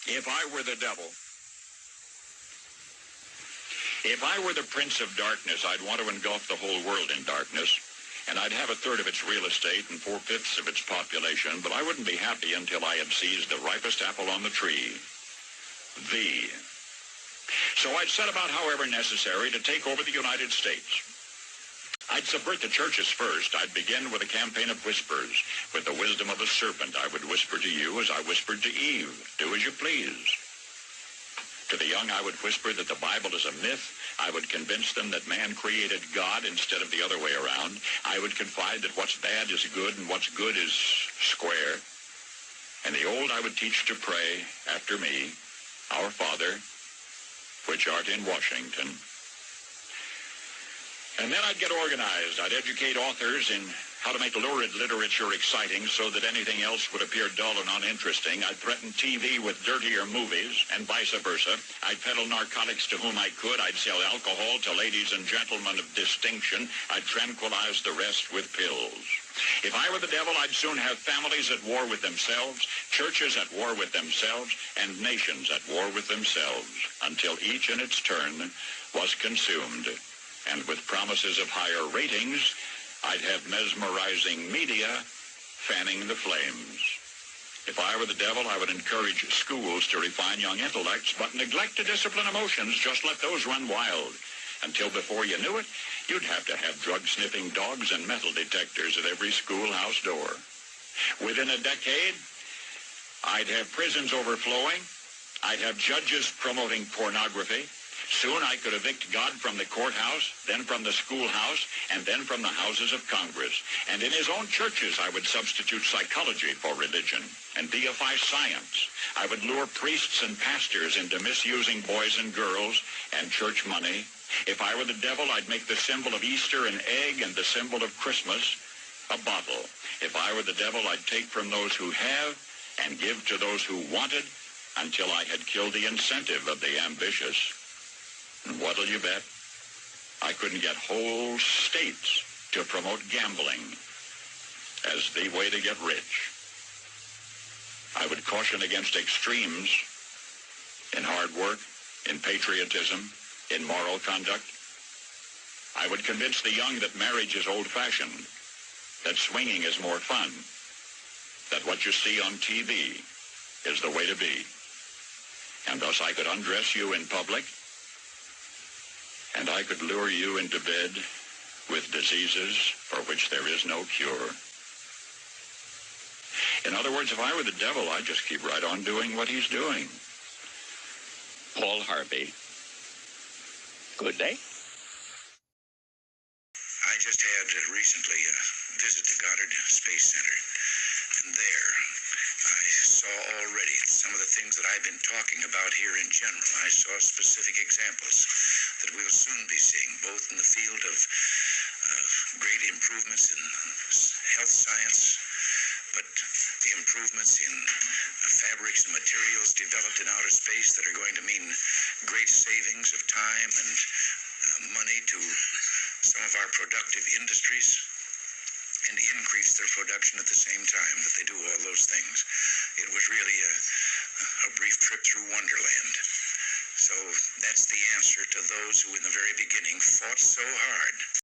If I were the devil, if I were the prince of darkness, I'd want to engulf the whole world in darkness, and I'd have a third of its real estate and 4/5 of its population, but I wouldn't be happy until I had seized the ripest apple on the tree. So I'd set about, however necessary, to take over the United States. I'd subvert the churches first. I'd begin with a campaign of whispers. With the wisdom of a serpent, I would whisper to you as I whispered to Eve, do as you please. To the young, I would whisper that the Bible is a myth. I would convince them that man created God instead of the other way around. I would confide that what's bad is good and what's good is square. And the old I would teach to pray after me, Our Father, which art in Washington. And then I'd get organized. I'd educate authors in how to make lurid literature exciting so that anything else would appear dull and uninteresting. I'd threaten TV with dirtier movies and vice versa. I'd peddle narcotics to whom I could. I'd sell alcohol to ladies and gentlemen of distinction. I'd tranquilize the rest with pills. If I were the devil, I'd soon have families at war with themselves, churches at war with themselves, and nations at war with themselves, until each in its turn was consumed. And with promises of higher ratings, I'd have mesmerizing media fanning the flames. If I were the devil, I would encourage schools to refine young intellects, but neglect to discipline emotions. Just let those run wild. Until before you knew it, you'd have to have drug-sniffing dogs and metal detectors at every schoolhouse door. Within a decade, I'd have prisons overflowing. I'd have judges promoting pornography. Soon I could evict God from the courthouse, then from the schoolhouse, and then from the houses of Congress. And in his own churches, I would substitute psychology for religion and deify science. I would lure priests and pastors into misusing boys and girls and church money. If I were the devil, I'd make the symbol of Easter an egg and the symbol of Christmas a bottle. If I were the devil, I'd take from those who have and give to those who wanted until I had killed the incentive of the ambitious. And what'll you bet? I couldn't get whole states to promote gambling as the way to get rich. I would caution against extremes in hard work, in patriotism, in moral conduct. I would convince the young that marriage is old-fashioned, that swinging is more fun, that what you see on TV is the way to be. And thus I could undress you in public, and I could lure you into bed with diseases for which there is no cure. In other words, if I were the devil, I'd just keep right on doing what he's doing. Paul Harvey. Good day. I just had recently a visit to Goddard Space Center, and there I saw already some of the things that I've been talking about here in general. I saw specific examples that we'll soon be seeing, both in the field of great improvements in health science, but the improvements in fabrics and materials developed in outer space that are going to mean great savings of time and money to some of our productive industries, and increase their production at the same time that they do all those things. It was really a brief trip through Wonderland. So that's the answer to those who in the very beginning fought so hard